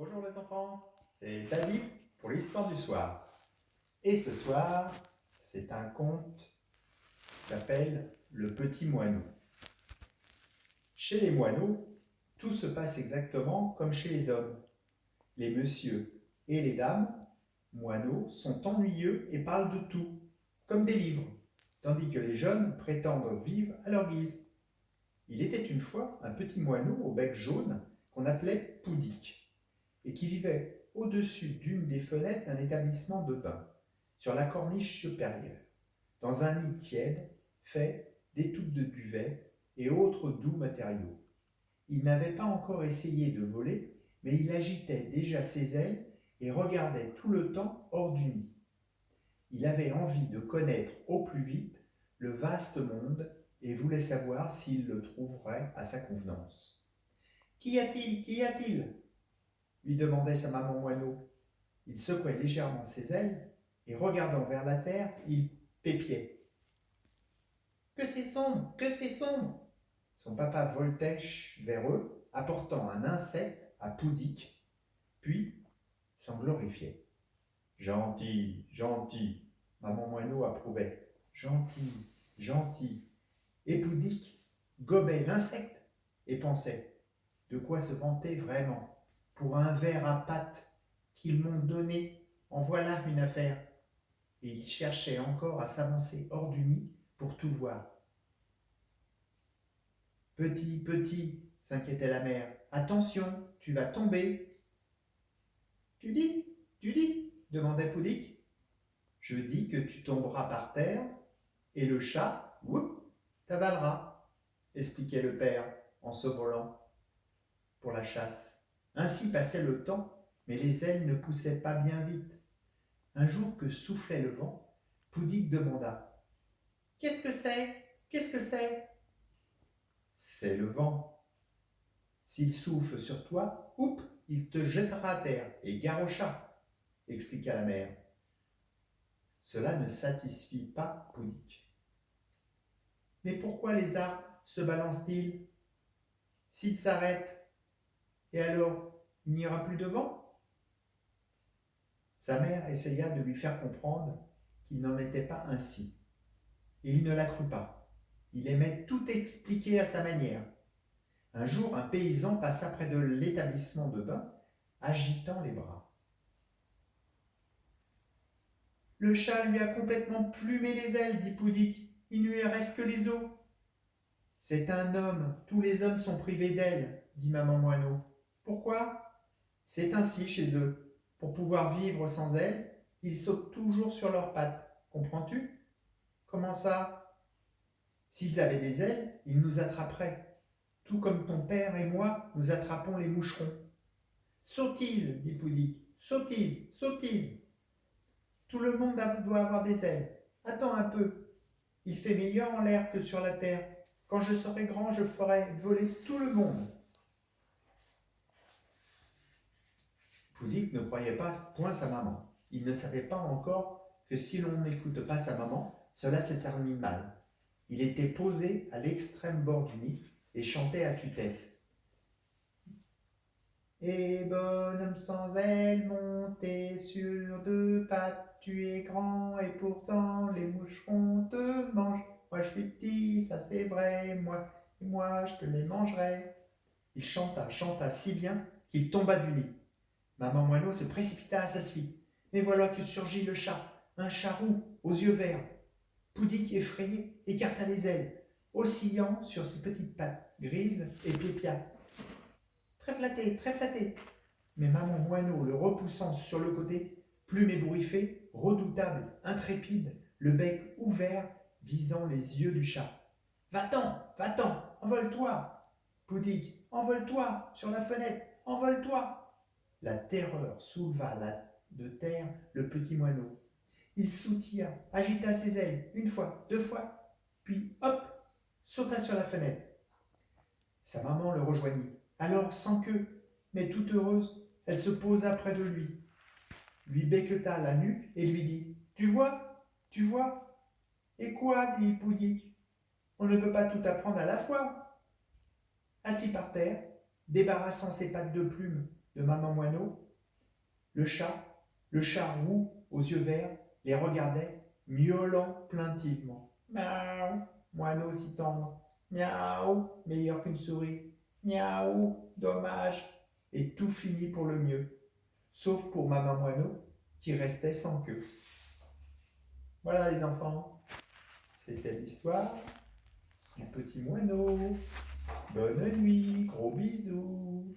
Bonjour les enfants, c'est David pour l'histoire du soir. Et ce soir, c'est un conte qui s'appelle Le Petit Moineau. Chez les moineaux, tout se passe exactement comme chez les hommes. Les messieurs et les dames moineaux sont ennuyeux et parlent de tout, comme des livres, tandis que les jeunes prétendent vivre à leur guise. Il était une fois un petit moineau au bec jaune qu'on appelait Poudic et qui vivait au-dessus d'une des fenêtres d'un établissement de bain, sur la corniche supérieure, dans un nid tiède fait d'étoupes de duvet et autres doux matériaux. Il n'avait pas encore essayé de voler, mais il agitait déjà ses ailes et regardait tout le temps hors du nid. Il avait envie de connaître au plus vite le vaste monde et voulait savoir s'il le trouverait à sa convenance. Qu'y a-t-il? Qu'y a-t-il? Lui demandait sa maman moineau. Il secouait légèrement ses ailes et, regardant vers la terre, il pépiait. Que c'est sombre, que c'est sombre! Son papa voltait vers eux, apportant un insecte à Poudic, puis s'en glorifiait. Gentil, gentil, maman moineau approuvait. Gentil, gentil. Et Poudic gobait l'insecte et pensait de quoi se vanter vraiment. Pour un ver à pattes qu'ils m'ont donné, en voilà une affaire. Et il cherchait encore à s'avancer hors du nid pour tout voir. Petit, petit, s'inquiétait la mère, attention, tu vas tomber. Tu dis, demandait Poudic. Je dis que tu tomberas par terre et le chat, whoop, t'avalera, expliquait le père en se volant pour la chasse. Ainsi passait le temps, mais les ailes ne poussaient pas bien vite. Un jour que soufflait le vent, Poudic demanda « Qu'est-ce que c'est? Qu'est-ce que c'est ?» C'est le vent. S'il souffle sur toi, oup, il te jettera à terre et gare au chat, expliqua la mère. Cela ne satisfit pas Poudic. Mais pourquoi les arbres se balancent-ils? S'ils s'arrêtent, et alors il n'y aura plus de vent? Sa mère essaya de lui faire comprendre qu'il n'en était pas ainsi. Et il ne la crut pas. Il aimait tout expliquer à sa manière. Un jour, un paysan passa près de l'établissement de bain, agitant les bras. Le chat lui a complètement plumé les ailes, dit Poudic. Il ne lui reste que les os. C'est un homme, tous les hommes sont privés d'ailes, dit maman moineau. Pourquoi? C'est ainsi chez eux. Pour pouvoir vivre sans ailes, ils sautent toujours sur leurs pattes. Comprends-tu? Comment ça? S'ils avaient des ailes, ils nous attraperaient, tout comme ton père et moi, nous attrapons les moucherons. Sottise, dit Poudic, sottise, sottise. Tout le monde doit avoir des ailes. Attends un peu. Il fait meilleur en l'air que sur la terre. Quand je serai grand, je ferai voler tout le monde. Poudic ne croyait pas point sa maman. Il ne savait pas encore que si l'on n'écoute pas sa maman, cela se termine mal. Il était posé à l'extrême bord du nid et chantait à tue-tête. Et bonhomme sans ailes, monté sur deux pattes, tu es grand et pourtant les moucherons te mangent. Moi je suis petit, ça c'est vrai, moi je te les mangerai. Il chanta si bien qu'il tomba du nid. Maman moineau se précipita à sa suite. Mais voilà que surgit le chat, un chat roux aux yeux verts. Poudic, effrayé, écarta les ailes, oscillant sur ses petites pattes grises et pépia. Très flatté, très flatté. Mais maman moineau, le repoussant sur le côté, plume ébouriffée, redoutable, intrépide, le bec ouvert, visant les yeux du chat. Va-t'en, envole-toi. Poudic, envole-toi, sur la fenêtre, envole-toi. La terreur souleva de terre le petit moineau. Il sautilla, agita ses ailes, une fois, deux fois, puis hop, sauta sur la fenêtre. Sa maman le rejoignit. Alors, sans queue, mais toute heureuse, elle se posa près de lui becqueta la nuque et lui dit « Tu vois? Tu vois ?» Et quoi? Dit Poudic. On ne peut pas tout apprendre à la fois. Assis par terre, débarrassant ses pattes de plumes de maman moineau, le chat roux aux yeux verts, les regardait, miaulant plaintivement. Miaou, moineau si tendre. Miaou, meilleur qu'une souris. Miaou, dommage. Et tout finit pour le mieux, sauf pour maman moineau qui restait sans queue. Voilà les enfants, c'était l'histoire du petit moineau. Bonne nuit, gros bisous.